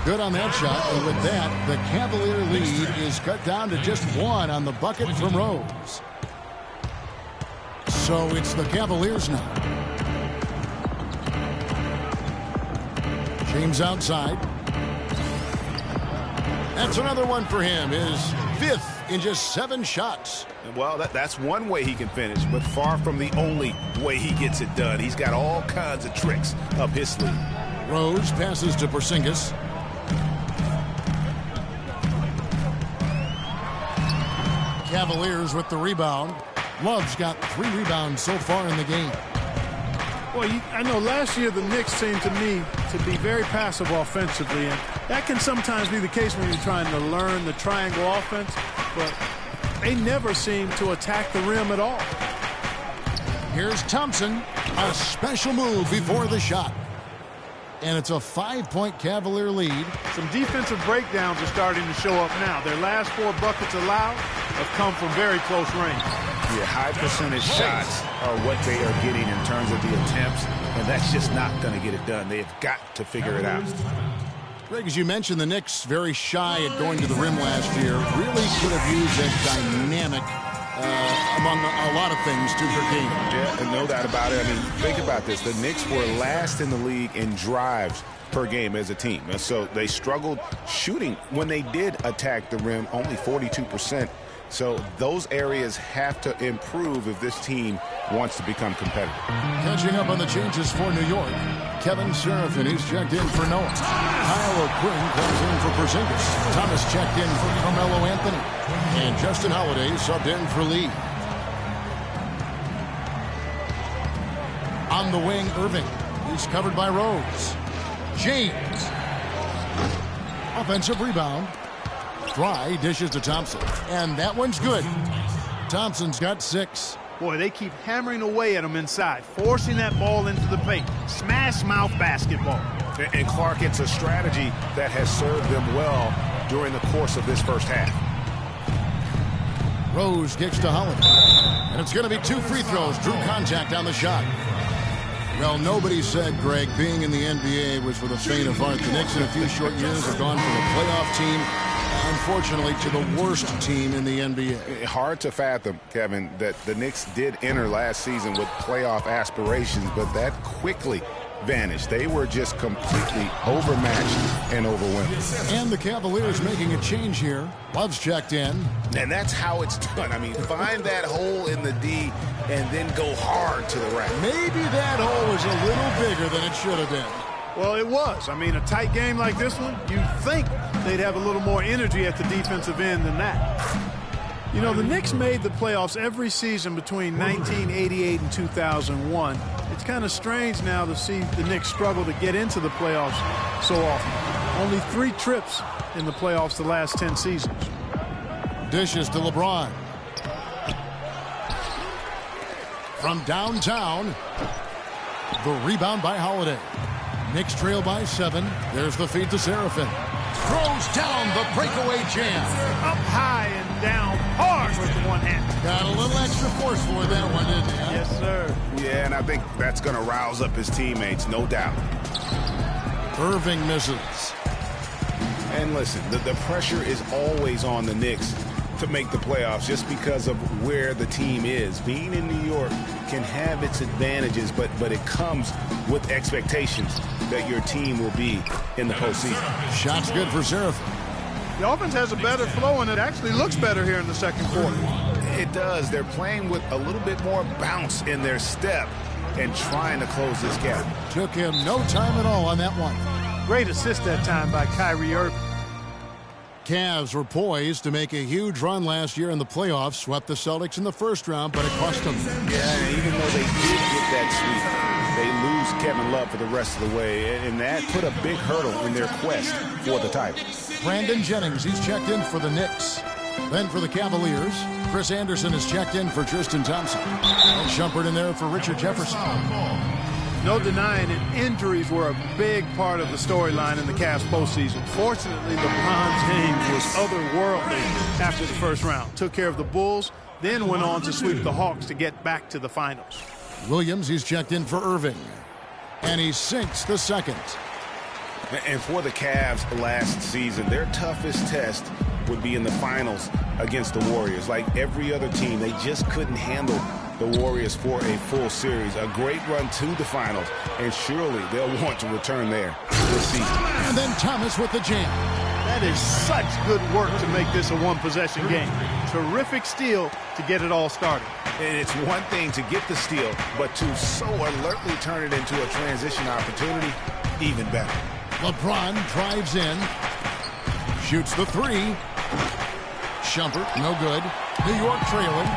Good on that shot, and with that, the Cavalier lead is cut down to just 1 on the bucket from Rose. So it's the Cavaliers now. James outside. That's another one for him. His 5th in just 7 shots. Well, that's one way he can finish, but far from the only way he gets it done. He's got all kinds of tricks up his sleeve. Rose passes to Porzingis. Cavaliers with the rebound. Love's got 3 rebounds so far in the game. Well, I know last year the Knicks seemed to me to be very passive offensively, and that can sometimes be the case when you're trying to learn the triangle offense, but they never seem to attack the rim at all. Here's Thompson. A special move before the shot. And it's a 5-point Cavalier lead. Some defensive breakdowns are starting to show up now. Their last 4 buckets allowed have come from very close range. Yeah, high percentage shots are what they are getting in terms of the attempts, and that's just not going to get it done. They've got to figure it out. Greg, as you mentioned, the Knicks very shy at going to the rim last year. Really could have used that dynamic among a lot of things to their game. Yeah, and no doubt about it. I mean, think about this. The Knicks were last in the league in drives per game as a team. And so they struggled shooting when they did attack the rim, only 42%. So those areas have to improve if this team wants to become competitive. Catching up on the changes for New York. Kevin Seraphin, he's checked in for Noah. Kyle O'Quinn comes in for Porzingis. Thomas checked in for Carmelo Anthony. And Justin Holiday subbed in for Lee. On the wing, Irving. He's covered by Rose. James. Offensive rebound. Dry dishes to Thompson. And that one's good. Thompson's got 6. Boy, they keep hammering away at him inside, forcing that ball into the paint. Smash mouth basketball. And Clark, it's a strategy that has served them well during the course of this first half. Rose kicks to Holiday. And it's going to be 2 free throws. Drew contact on the shot. Well, nobody said, Greg, being in the NBA was for the faint of heart. The Knicks in a few short years have gone from a playoff team, unfortunately, to the worst team in the NBA. Hard to fathom, Kevin, that the Knicks did enter last season with playoff aspirations, but that quickly vanished. They were just completely overmatched and overwhelmed. And the Cavaliers making a change here. Love's checked in. And that's how it's done. I mean, find that hole in the D and then go hard to the rack. Maybe that hole was a little bigger than it should have been. Well, it was. I mean, a tight game like this one, you'd think they'd have a little more energy at the defensive end than that. You know, the Knicks made the playoffs every season between 1988 and 2001. It's kind of strange now to see the Knicks struggle to get into the playoffs so often. Only 3 trips in the playoffs the last 10 seasons. Dishes to LeBron. From downtown, the rebound by Holiday. Knicks trail by 7. There's the feed to Seraphin. Throws down the breakaway jam. Up high and down hard with the one hand. Got a little extra force for that one, didn't he? Yes, sir. Yeah, and I think that's going to rouse up his teammates, no doubt. Irving misses. And listen, the pressure is always on the Knicks to make the playoffs just because of where the team is. Being in New York can have its advantages, but it comes with expectations that your team will be in the postseason. Shot's good for Seraphin. The offense has a better flow, and it actually looks better here in the second quarter. It does. They're playing with a little bit more bounce in their step and trying to close this gap. Took him no time at all on that one. Great assist that time by Kyrie Irving. Cavs were poised to make a huge run last year in the playoffs. Swept the Celtics in the first round, but it cost them. Yeah, and even though they did get that sweep, they lose Kevin Love for the rest of the way, and that put a big hurdle in their quest for the title. Brandon Jennings, he's checked in for the Knicks. Then for the Cavaliers, Chris Anderson is checked in for Tristan Thompson. And Shumpert in there for Richard Jefferson. No denying it, injuries were a big part of the storyline in the Cavs postseason. Fortunately, LeBron James was otherworldly after the first round. Took care of the Bulls, then went on to sweep the Hawks to get back to the finals. Williams, he's checked in for Irving. And he sinks the second. And for the Cavs last season, their toughest test would be in the finals against the Warriors. Like every other team, they just couldn't handle the Warriors for a full series. A great run to the finals, and surely they'll want to return there this season. And then Thomas with the jam. That is such good work to make this a one-possession game. Terrific steal to get it all started. And it's one thing to get the steal, but to so alertly turn it into a transition opportunity, even better. LeBron drives in, shoots the three. Shumpert, no good. New York trailing.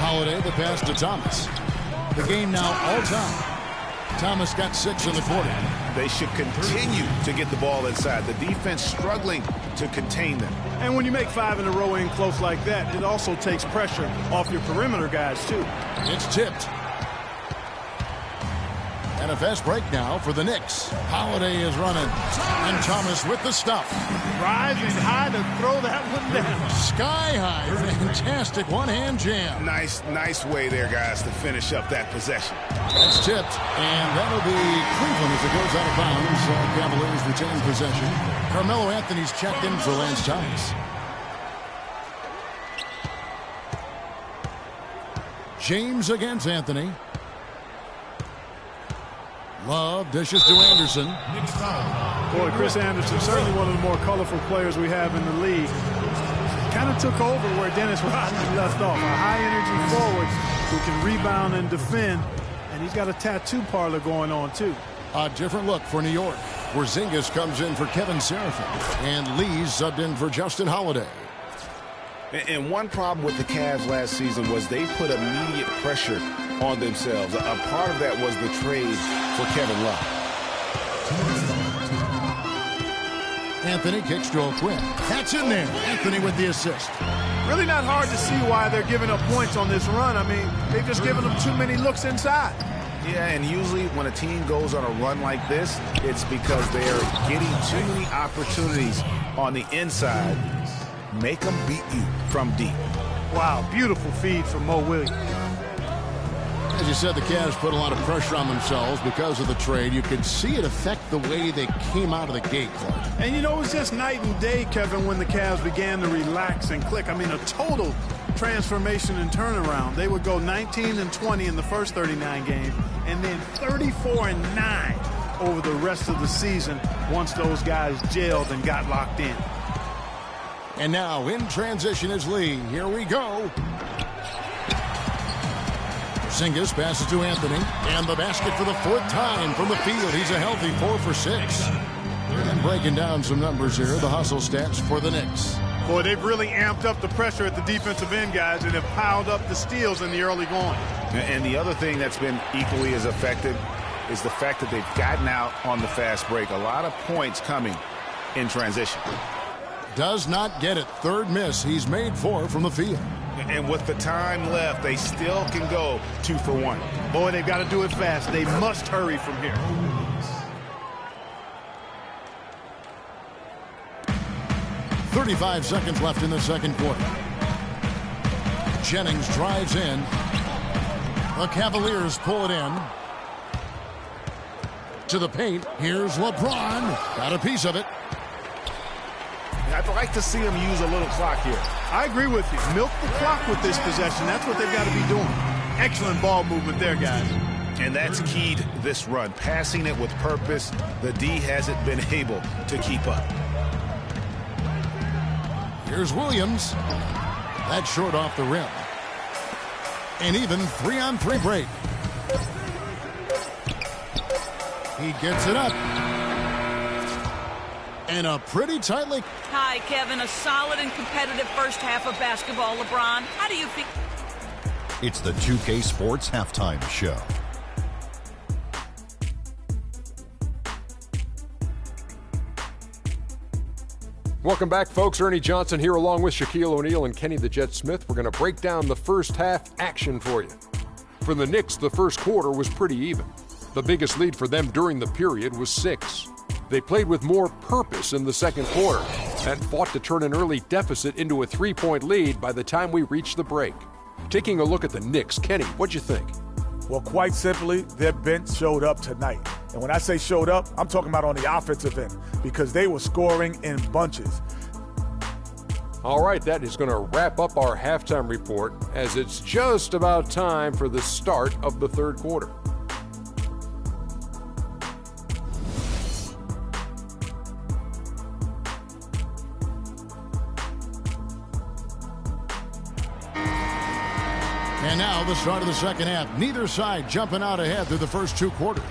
Holiday, the pass to Thomas. The game now all-time. Thomas got 6 in the quarter. They should continue to get the ball inside. The defense struggling to contain them. And when you make 5 in a row in close like that, it also takes pressure off your perimeter guys, too. It's tipped. And a fast break now for the Knicks. Holiday is running. And Thomas with the stuff. Rising high to throw that one down. Sky high. Fantastic one-hand jam. Nice way there, guys, to finish up that possession. That's tipped. And that'll be Cleveland as it goes out of bounds. Cavaliers retain possession. Carmelo Anthony's checked in for Lance Thomas. James against Anthony. Love dishes to Anderson. Boy, Chris Anderson, certainly one of the more colorful players we have in the league. Kind of took over where Dennis Rodman left off. A high-energy forward who can rebound and defend. And he's got a tattoo parlor going on, too. A different look for New York. Porzingis comes in for Kevin Seraphin. And Lee's subbed in for Justin Holiday. And one problem with the Cavs last season was they put immediate pressure on themselves. A part of that was the trade for Kevin Love. Anthony kicks to O'Quinn. That's in there. Anthony with the assist. Really not hard to see why they're giving up points on this run. I mean, they've just given them too many looks inside. Yeah, and usually when a team goes on a run like this, it's because they are getting too many opportunities on the inside. Make them beat you from deep. Wow, beautiful feed from Mo Williams. As you said, the Cavs put a lot of pressure on themselves because of the trade. You could see it affect the way they came out of the gate, Clark. And, you know, it was just night and day, Kevin, when the Cavs began to relax and click. I mean, a total transformation and turnaround. They would go 19-20 in the first 39 games and then 34-9 over the rest of the season once those guys gelled and got locked in. And now in transition is Lee. Here we go. Porzingis passes to Anthony. And the basket for the 4th time from the field. He's a healthy 4 for 6. And breaking down some numbers here, the hustle stats for the Knicks. Boy, they've really amped up the pressure at the defensive end, guys, and have piled up the steals in the early going. And the other thing that's been equally as effective is the fact that they've gotten out on the fast break. A lot of points coming in transition. Does not get it. 3rd miss. He's made 4 from the field. And with the time left, they still can go 2 for 1. Boy, they've got to do it fast. They must hurry from here. .35 seconds left in the second quarter. Jennings drives in. The Cavaliers pull it in. To the paint. Here's LeBron. Got a piece of it. I'd like to see him use a little clock here. I agree with you. Milk the clock with this possession. That's what they've got to be doing. Excellent ball movement there, guys. And that's keyed this run. Passing it with purpose. The D hasn't been able to keep up. Here's Williams. That's short off the rim. An even 3-on-3 break. He gets it up. And a pretty tightly. Hi, Kevin. A solid and competitive first half of basketball, LeBron. How do you feel? It's the 2K Sports Halftime Show. Welcome back, folks. Ernie Johnson here along with Shaquille O'Neal and Kenny the Jet Smith. We're going to break down the first half action for you. For the Knicks, the first quarter was pretty even. The biggest lead for them during the period was 6. They played with more purpose in the second quarter and fought to turn an early deficit into a 3-point lead by the time we reached the break. Taking a look at the Knicks, Kenny, what'd you think? Well, quite simply, their bench showed up tonight. And when I say showed up, I'm talking about on the offensive end because they were scoring in bunches. All right, that is going to wrap up our halftime report as it's just about time for the start of the third quarter. And now the start of the second half. Neither side jumping out ahead through the first two quarters.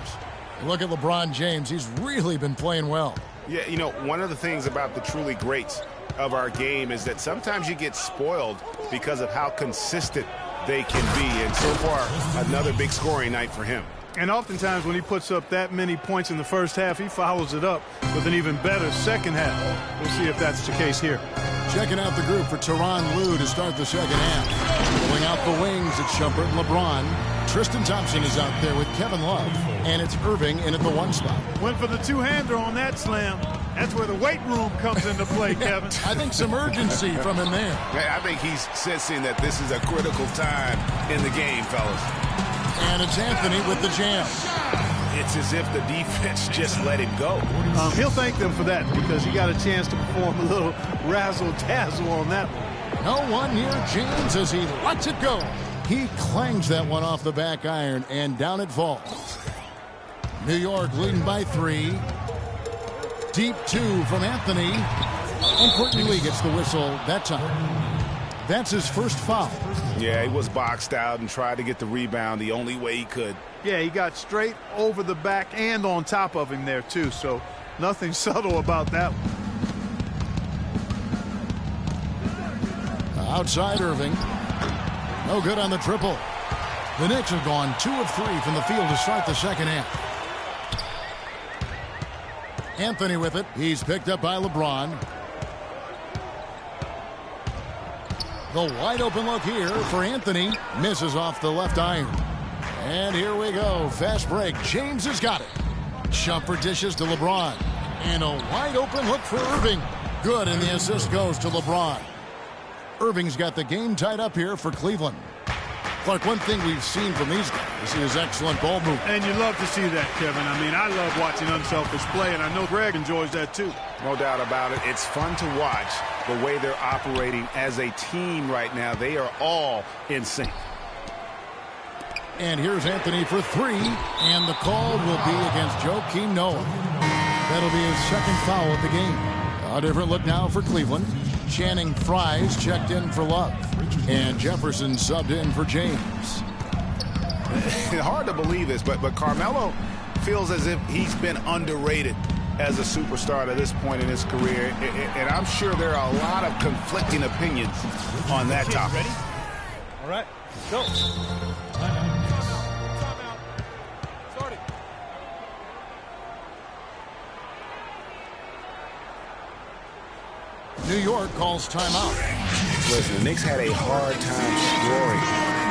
Look at LeBron James. He's really been playing well. Yeah, you know, one of the things about the truly greats of our game is that sometimes you get spoiled because of how consistent they can be. And so far, another big scoring night for him. And oftentimes when he puts up that many points in the first half, he follows it up with an even better second half. We'll see if that's the case here. Checking out the group for Tyronn Lue to start the second half. Pulling out the wings, it's Shumpert and LeBron. Tristan Thompson is out there with Kevin Love. And it's Irving in at the one spot. Went for the two-hander on that slam. That's where the weight room comes into play, Kevin. I think some urgency from him there. I think he's sensing that this is a critical time in the game, fellas. And it's Anthony with the jam. It's as if the defense just let him go. He'll thank them for that because he got a chance to perform a little razzle-dazzle on that one. No one near James as he lets it go. He clangs that one off the back iron, and down it falls. New York leading by 3. Deep 2 from Anthony. And Courtney Lee gets the whistle that time. That's his first foul. Yeah, he was boxed out and tried to get the rebound the only way he could. Yeah, he got straight over the back and on top of him there, too. So nothing subtle about that one. Outside Irving. No good on the triple. The Knicks have gone 2 of 3 from the field to start the second half. Anthony with it. He's picked up by LeBron. The wide open look here for Anthony. Misses off the left iron. And here we go. Fast break. James has got it. Shumpert dishes to LeBron. And a wide open look for Irving. Good, and the assist goes to LeBron. Irving's got the game tied up here for Cleveland. Clark, one thing we've seen from these guys is excellent ball movement. And you love to see that, Kevin. I mean, I love watching unselfish play, and I know Greg enjoys that too. No doubt about it. It's fun to watch the way they're operating as a team right now. They are all in sync. And here's Anthony for 3, and the call will be against Joakim Noah. That'll be his second foul of the game. A different look now for Cleveland. Channing Frye's checked in for Love. And Jefferson subbed in for James. Hard to believe this, but Carmelo feels as if he's been underrated as a superstar to this point in his career. And I'm sure there are a lot of conflicting opinions on that topic. Ready? All right, go. New York calls timeout. Listen, the Knicks had a hard time scoring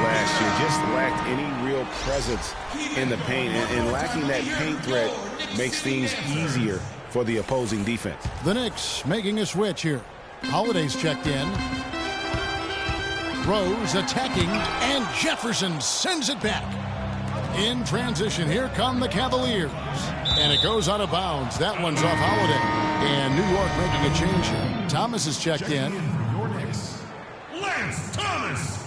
last year. Just lacked any real presence in the paint. And lacking that paint threat makes things easier for the opposing defense. The Knicks making a switch here. Holiday's checked in. Rose attacking, and Jefferson sends it back. In transition, here come the Cavaliers. And it goes out of bounds. That one's off Holiday. And New York making a change here. Thomas is checked in. Your Knicks, Lance Thomas.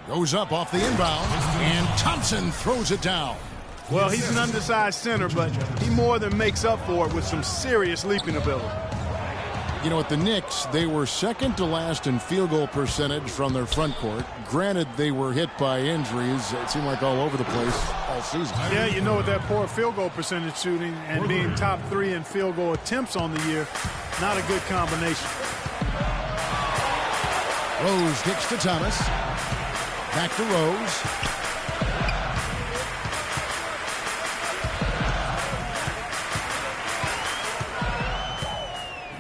Goes up off the inbound, and Thompson throws it down. Well, he's an undersized center, but he more than makes up for it with some serious leaping ability. You know, at the Knicks, they were second to last in field goal percentage from their front court. Granted, they were hit by injuries. It seemed like all over the place all season. Yeah, you know, with that poor field goal percentage shooting and being top 3 in field goal attempts on the year, not a good combination. Rose kicks to Thomas. Back to Rose.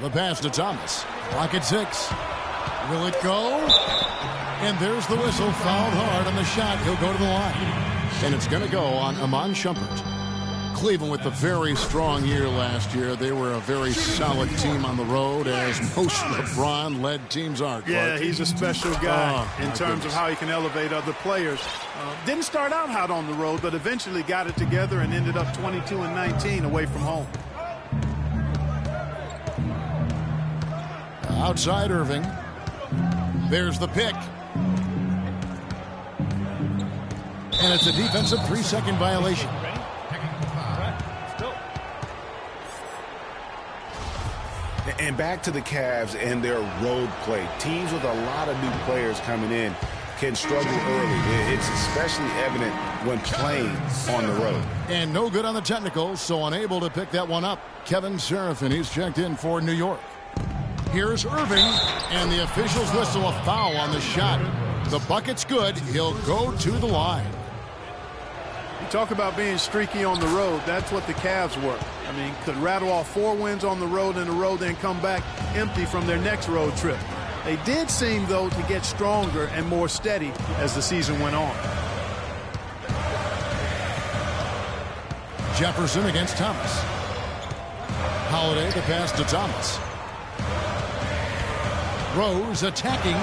The pass to Thomas. Clock at 6. Will it go? And there's the whistle. Fouled hard on the shot. He'll go to the line. And it's going to go on Iman Shumpert. Cleveland with a very strong year last year. They were a very solid team on the road, as most LeBron-led teams are. Clark. Yeah, he's a special guy in terms of how he can elevate other players. Didn't start out hot on the road, but eventually got it together and ended up 22-19 away from home. Outside Irving. There's the pick. And it's a defensive 3-second violation. And back to the Cavs and their road play. Teams with a lot of new players coming in can struggle early. It's especially evident when playing on the road. And no good on the technicals, so unable to pick that one up. Kevin Serafin, he's checked in for New York. Here's Irving, and the officials whistle a foul on the shot. The bucket's good. He'll go to the line. You talk about being streaky on the road. That's what the Cavs were. I mean, could rattle off 4 wins on the road in a row, then come back empty from their next road trip. They did seem, though, to get stronger and more steady as the season went on. Jefferson against Thomas. Holiday the pass to Thomas. Rose attacking.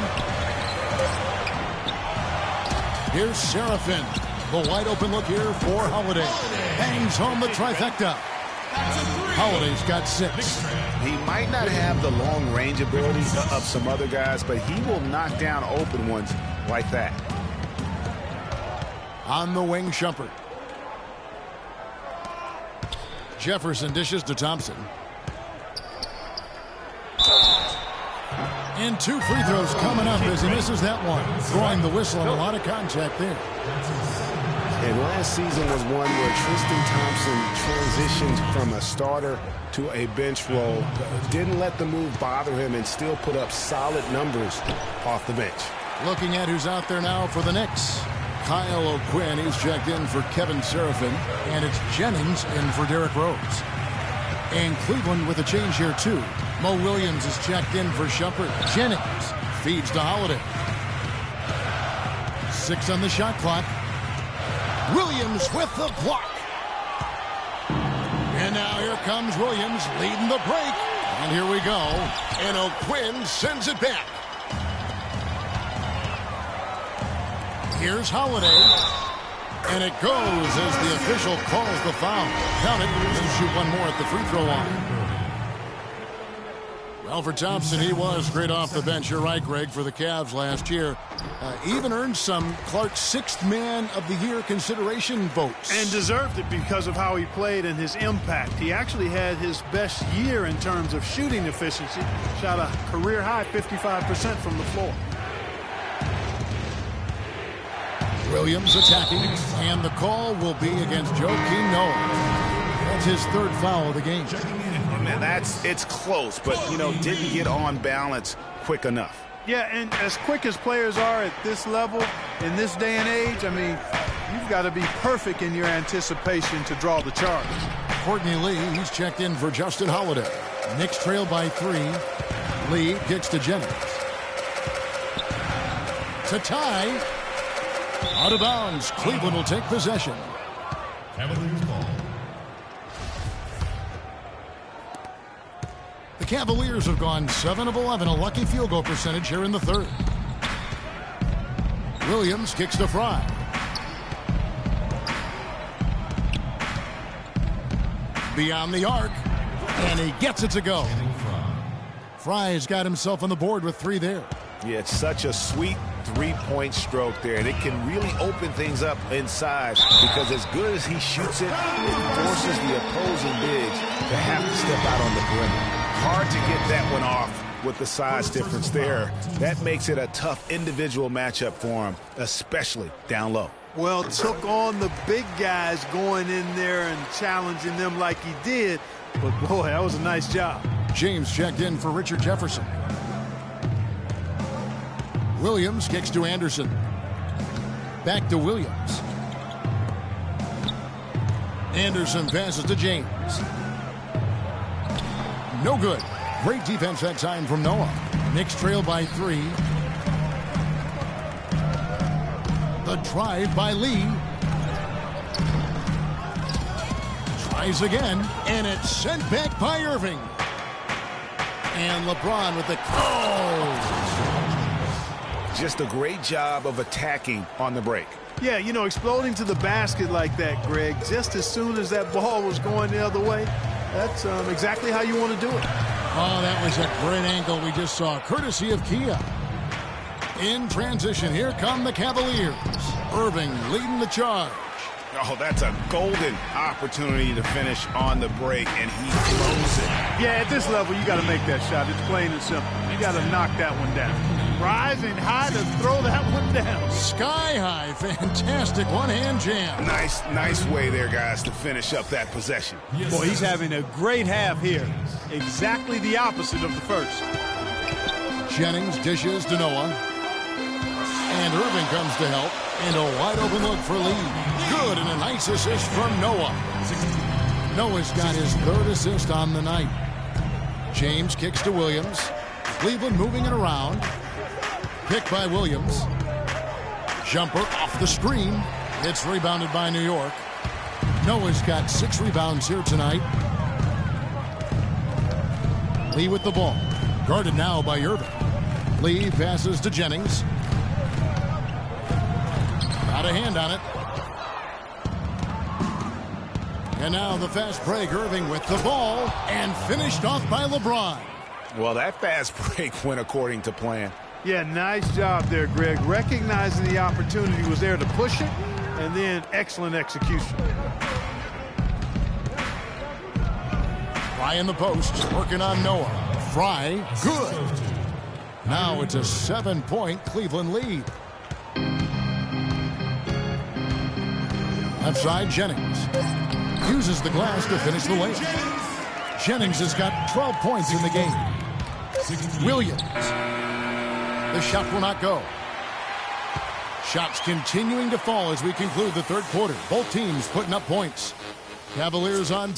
Here's Serafin. The wide open look here for Holiday. Bangs home the trifecta. Holiday's got 6. He might not have the long range ability of some other guys, but he will knock down open ones like that. On the wing, Shumpert. Jefferson dishes to Thompson. And 2 free throws coming up as he misses that one. Throwing the whistle and a lot of contact there. And last season was one where Tristan Thompson transitioned from a starter to a bench role. Didn't let the move bother him and still put up solid numbers off the bench. Looking at who's out there now for the Knicks. Kyle O'Quinn, he's checked in for Kevin Serafin. And it's Jennings in for Derrick Rose. And Cleveland with a change here, too. Mo Williams is checked in for Shumpert. Jennings feeds to Holiday. 6 on the shot clock. Williams with the block. And now here comes Williams leading the break. And here we go. And O'Quinn sends it back. Here's Holiday. And it goes as the official calls the foul. Count it. He'll shoot one more at the free throw line. Well, for Thompson, he was great off the bench. You're right, Greg, for the Cavs last year. Even earned some Clark's 6th Man of the Year consideration votes. And deserved it because of how he played and his impact. He actually had his best year in terms of shooting efficiency. Shot a career-high 55% from the floor. Williams attacking, and the call will be against Joakim Noah. That's his 3rd foul of the game. Man, it's close, but, didn't get on balance quick enough. Yeah, and as quick as players are at this level, in this day and age, I mean, you've got to be perfect in your anticipation to draw the charge. Courtney Lee, he's checked in for Justin Holiday. Knicks trail by 3. Lee kicks to Jennings. To tie. Out of bounds. Cleveland will take possession. Cavaliers ball. The Cavaliers have gone 7 of 11, a lucky field goal percentage here in the 3rd. Williams kicks to Fry. Beyond the arc, and he gets it to go. Fry's got himself on the board with 3 there. Yeah, it's such a sweet 3-point stroke there, and it can really open things up inside because as good as he shoots it, it forces the opposing bigs to have to step out on the perimeter. Hard to get that one off with the size difference there. That makes it a tough individual matchup for him, especially down low. Well, took on the big guys going in there and challenging them like he did. But, boy, that was a nice job. James checked in for Richard Jefferson. Williams kicks to Anderson. Back to Williams. Anderson passes to James. No good. Great defense that time from Noah. Knicks trail by 3. The drive by Lee. Tries again, and it's sent back by Irving. And LeBron with the... Oh! Just a great job of attacking on the break. Yeah, you know, exploding to the basket like that, Greg, just as soon as that ball was going the other way, that's exactly how you want to do it. Oh, that was a great angle we just saw, courtesy of Kia. In transition, here come the Cavaliers. Irving leading the charge. Oh, that's a golden opportunity to finish on the break, and he blows it. Yeah, at this level, you got to make that shot. It's plain and simple. You got to knock that one down. Rising high to throw that one down. Sky high, fantastic one-hand jam. Nice way there, guys, to finish up that possession. Boy, he's having a great half here. Exactly the opposite of the first. Jennings dishes to Noah. And Irving comes to help. And a wide open look for Lee. Good, and a nice assist from Noah. Noah's got his third assist on the night. James kicks to Williams. Cleveland moving it around. Pick by Williams. Jumper off the screen. It's rebounded by New York. Noah's got 6 rebounds here tonight. Lee with the ball. Guarded now by Irving. Lee passes to Jennings. Got a hand on it. And now the fast break. Irving with the ball. And finished off by LeBron. Well, that fast break went according to plan. Yeah, nice job there, Greg. Recognizing the opportunity was there to push it, and then excellent execution. Fry in the post, working on Noah. Fry, good. Now it's a 7-point Cleveland lead. Left side, Jennings. Uses the glass to finish the layup. Jennings has got 12 points in the game. Williams. The shot will not go. Shots continuing to fall as we conclude the third quarter. Both teams putting up points. Cavaliers on.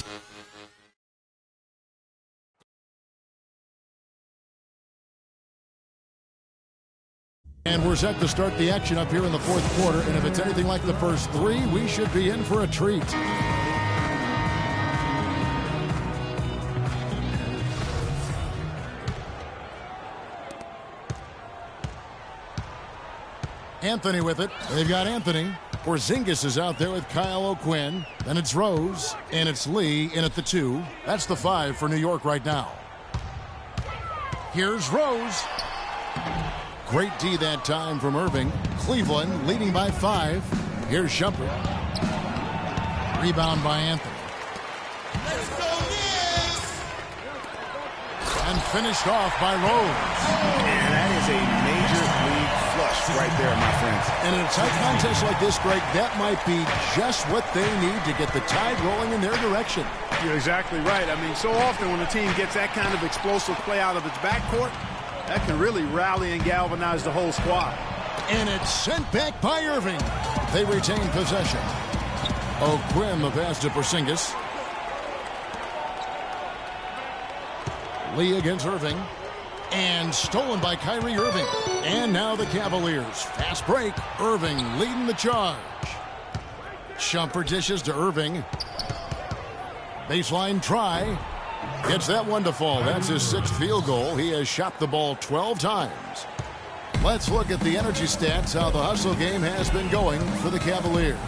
And we're set to start the action up here in the fourth quarter. And if it's anything like the first 3, we should be in for a treat. Anthony with it. They've got Anthony. Porzingis is out there with Kyle O'Quinn. Then it's Rose, and it's Lee in at the 2. That's the 5 for New York right now. Here's Rose. Great D that time from Irving. Cleveland leading by 5. Here's Shumpert. Rebound by Anthony. Let's go, and finished off by Rose. And that is a major league flush right there, my friends. And in a tight contest like this, Greg, that might be just what they need to get the tide rolling in their direction. You're exactly right. I mean, so often when a team gets that kind of explosive play out of its backcourt, that can really rally and galvanize the whole squad. And it's sent back by Irving. They retain possession. O'Quinn the pass to Porzingis. Lee against Irving. And stolen by Kyrie Irving. And now the Cavaliers. Fast break. Irving leading the charge. Shumpert dishes to Irving. Baseline try. Gets that one to fall. That's his 6th field goal. He has shot the ball 12 times. Let's look at the energy stats, how the hustle game has been going for the Cavaliers.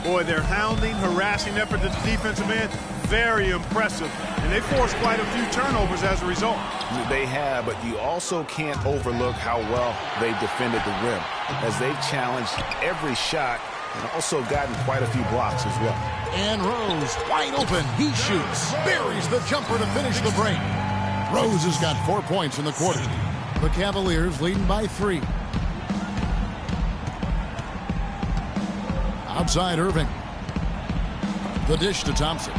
Boy, their hounding, harassing effort at the defensive end, very impressive. And they forced quite a few turnovers as a result. They have, but you also can't overlook how well they defended the rim, as they've challenged every shot and also gotten quite a few blocks as well. And Rose, wide open. He shoots. Buries the jumper to finish the break. Rose has got 4 points in the quarter. The Cavaliers leading by 3. Outside Irving. The dish to Thompson.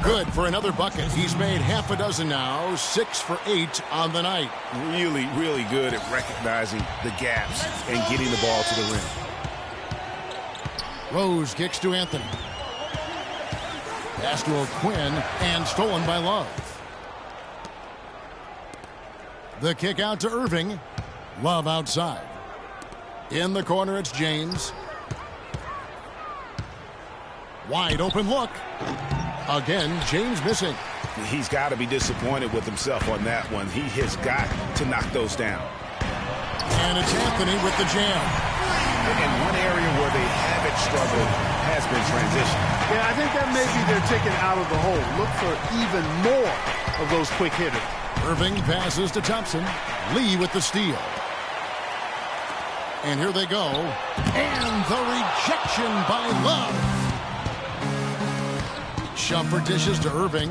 Good for another bucket. He's made half a dozen now. 6 for 8 on the night. Really, really good at recognizing the gaps and getting the ball to the rim. Rose kicks to Anthony. Pass to O'Quinn and stolen by Love. The kick out to Irving. Love outside. In the corner, it's James. Wide open look. Again, James missing. He's got to be disappointed with himself on that one. He has got to knock those down. And it's Anthony with the jam. And one area where they haven't struggled has been transition. Yeah, I think that may be their ticket out of the hole. Look for even more of those quick hitters. Irving passes to Thompson. Lee with the steal. And here they go. And the rejection by Love. Shumpert dishes to Irving.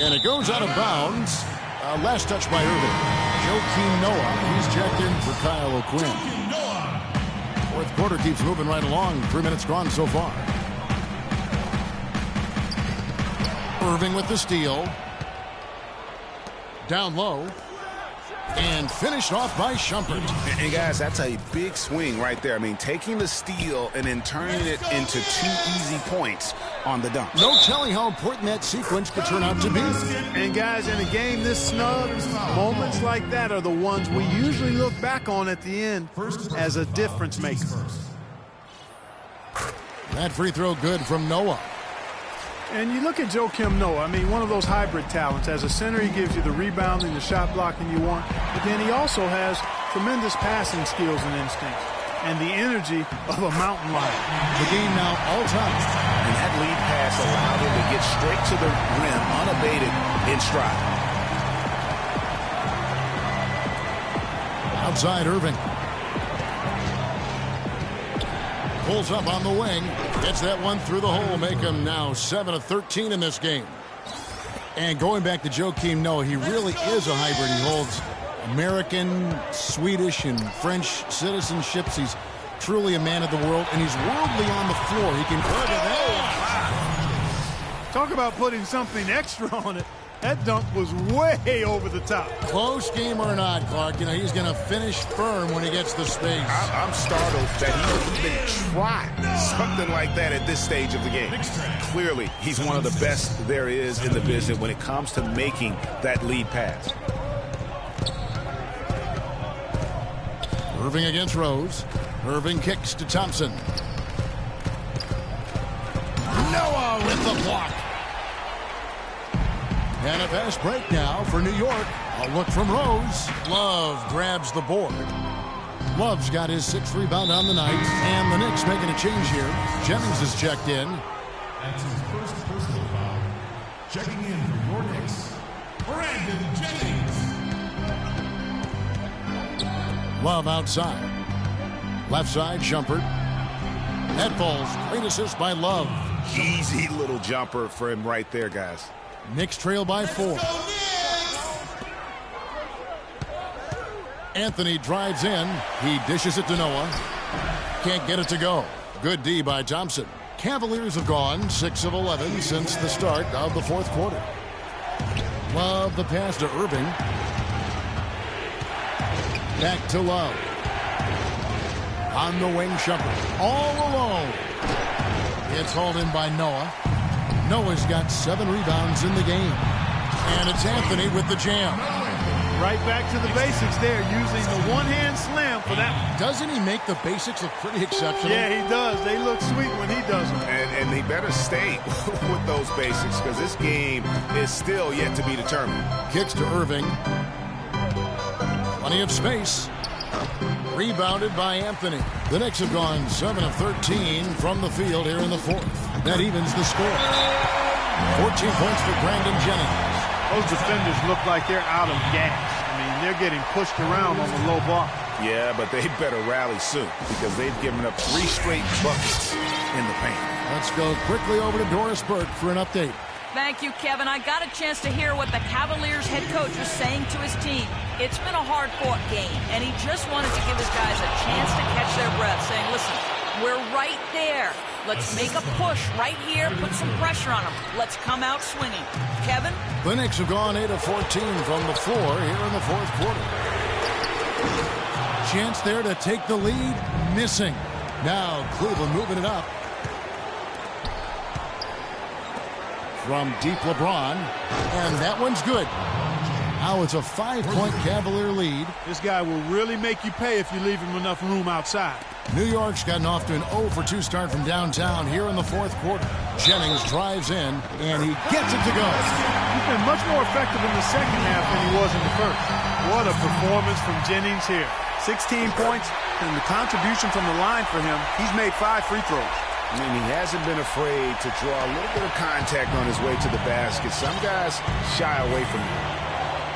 And it goes out of bounds. Last touch by Irving. Joakim Noah. He's checked in for Kyle O'Quinn. Fourth quarter keeps moving right along. 3 minutes gone so far. Irving with the steal. Down low. And finished off by Shumpert. And guys, that's a big swing right there. I mean, taking the steal and then turning it into 2 easy points on the dunk. No telling how important that sequence could turn out to be. And guys, in a game this snug, moments like that are the ones we usually look back on at the end as a difference maker. That free throw good from Noah. And you look at Joakim Noah, I mean, one of those hybrid talents. As a center, he gives you the rebounding, the shot blocking you want. But then he also has tremendous passing skills and instincts. And the energy of a mountain lion. The game now all time. And that lead pass allowed him to get straight to the rim, unabated, in stride. Outside Irving. Pulls up on the wing. Gets that one through the hole. Make him now 7 of 13 in this game. And going back to Joakim Noah, he really is a hybrid. He holds American, Swedish, and French citizenships. He's truly a man of the world, and he's worldly on the floor. He can play with that. Talk about putting something extra on it. That dunk was way over the top. Close game or not, Clark, you know, he's going to finish firm when he gets the space. I'm startled that he would even try something like that at this stage of the game. Clearly, he's one of the best there is in the business when it comes to making that lead pass. Irving against Rose. Irving kicks to Thompson. Noah with the block. And a fast break now for New York. A look from Rose. Love grabs the board. Love's got his 6th rebound on the night. And the Knicks making a change here. Jennings is checked in. That's his first personal foul. Checking in for your Knicks, Brandon Jennings. Love outside. Left side, Shumpert. That falls. Great assist by Love. Easy little jumper for him right there, guys. Knicks trail by 4. Anthony drives in. He dishes it to Noah. Can't get it to go. Good D by Thompson. Cavaliers have gone 6 of 11 since the start of the 4th quarter. Love the pass to Irving. Back to Love. On the wing, Shumpert. All alone. It's hauled in by Noah. Noah's got 7 rebounds in the game. And it's Anthony with the jam. Right back to the basics there, using the one-hand slam for that. Doesn't he make the basics look pretty exceptional? Yeah, he does. They look sweet when he does them. And he better stay with those basics because this game is still yet to be determined. Kicks to Irving. Plenty of space. Rebounded by Anthony. The Knicks have gone 7 of 13 from the field here in the 4th. That evens the score. 14 points for Brandon Jennings. Those defenders look like they're out of gas. I mean, they're getting pushed around on the low block. Yeah, but they better rally soon because they've given up 3 straight buckets in the paint. Let's go quickly over to Doris Burke for an update. Thank you, Kevin. I got a chance to hear what the Cavaliers head coach was saying to his team. It's been a hard-fought game, and he just wanted to give his guys a chance to catch their breath, saying, listen, we're right there. Let's make a push right here, put some pressure on them. Let's come out swinging. Kevin? The Knicks have gone 8 of 14 from the floor here in the 4th quarter. Chance there to take the lead, missing. Now Cleveland moving it up. From deep LeBron, and that one's good. Now it's a 5-point Cavalier lead. This guy will really make you pay if you leave him enough room outside. New York's gotten off to an 0-for-2 start from downtown here in the fourth quarter. Jennings drives in, and he gets it to go. He's been much more effective in the second half than he was in the first. What a performance from Jennings here. 16 points, and the contribution from the line for him, he's made 5 free throws. I mean, he hasn't been afraid to draw a little bit of contact on his way to the basket. Some guys shy away from him.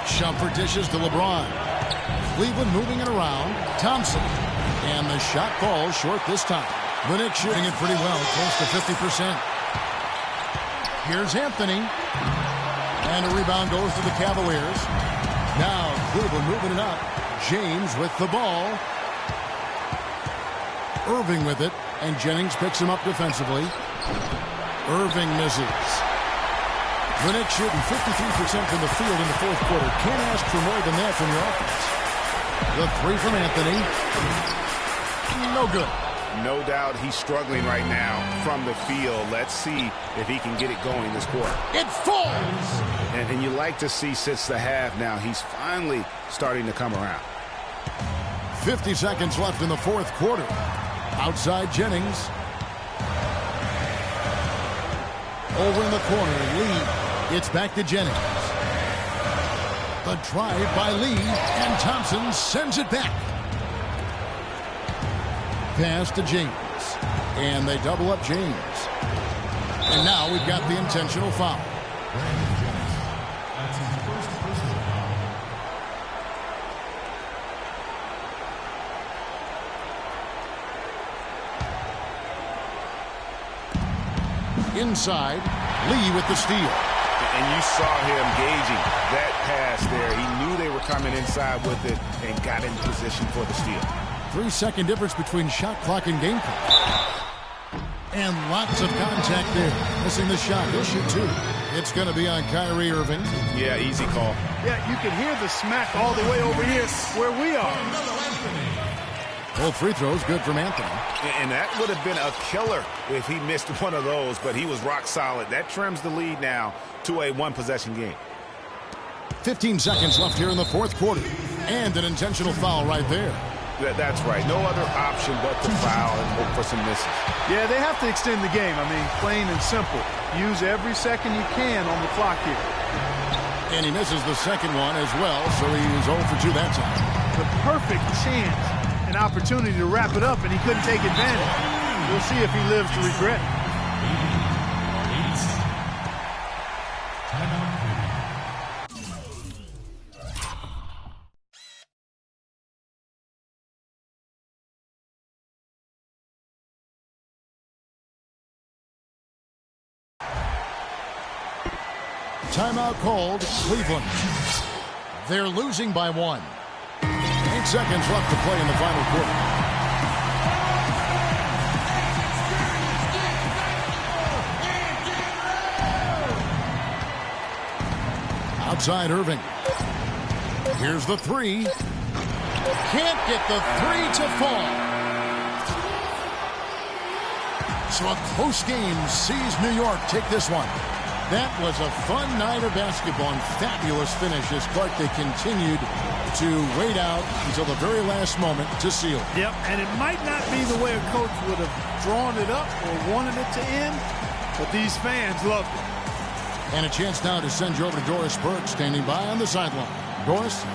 Shumpert dishes to LeBron. Cleveland moving it around. Thompson. And the shot falls short this time. The Knicks shooting it pretty well, close to 50%. Here's Anthony. And a rebound goes to the Cavaliers. Now Cleveland moving it up. James with the ball. Irving with it. And Jennings picks him up defensively. Irving misses. The Knicks shooting 53% from the field in the fourth quarter. Can't ask for more than that from your offense. The three from Anthony. No good. No doubt he's struggling right now from the field. Let's see if he can get it going this quarter. It falls! And you like to see since the half now, he's finally starting to come around. 50 seconds left in the fourth quarter. Outside Jennings. Over in the corner, Lee. It's back to Jennings. The drive by Lee, and Thompson sends it back. Pass to James. And they double up James. And now we've got the intentional foul. That's his first personal foul. Inside, Lee with the steal. And you saw him gauging that pass there. He knew they were coming inside with it and got in position for the steal. 3-second difference between shot clock and game clock. And lots of contact there. Missing the shot. He'll shoot 2. It's going to be on Kyrie Irving. Yeah, easy call. Yeah, you can hear the smack all the way over here where we are. Both free throws good from Anthony. And that would have been a killer if he missed one of those, but he was rock solid. That trims the lead now to a one-possession game. 15 seconds left here in the fourth quarter. And an intentional foul right there. That's right. No other option but to foul and hope for some misses. Yeah, they have to extend the game. I mean, plain and simple. Use every second you can on the clock here. And he misses the second one as well, so he's 0 for 2 that time. The perfect chance, an opportunity to wrap it up, and he couldn't take advantage. We'll see if he lives to regret it. Timeout called, Cleveland. They're losing by 1. 8 seconds left to play in the final quarter. Outside Irving. Here's the 3. Can't get the 3 to fall. So a close game sees New York take this one. That was a fun night of basketball and fabulous finish as Clark, they continued to wait out until the very last moment to seal it. Yep, and it might not be the way a coach would have drawn it up or wanted it to end, but these fans loved it. And a chance now to send you over to Doris Burke, standing by on the sideline. Doris?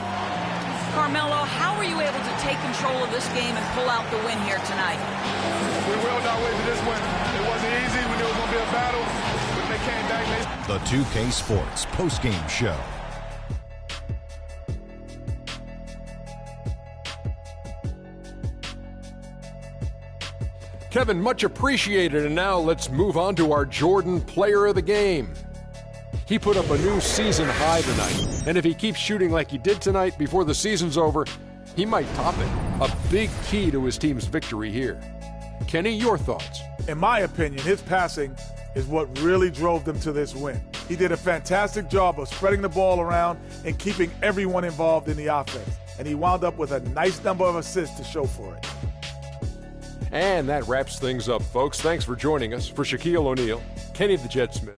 Carmelo, how were you able to take control of this game and pull out the win here tonight? We willed our way to this win. It wasn't easy. We knew it was going to be a battle. But they came back. The 2K Sports postgame show. Kevin, much appreciated. And now let's move on to our Jordan Player of the Game. He put up a new season high tonight. And if he keeps shooting like he did tonight before the season's over, he might top it. A big key to his team's victory here. Kenny, your thoughts? In my opinion, his passing is what really drove them to this win. He did a fantastic job of spreading the ball around and keeping everyone involved in the offense. And he wound up with a nice number of assists to show for it. And that wraps things up, folks. Thanks for joining us. For Shaquille O'Neal, Kenny the Jet Smith.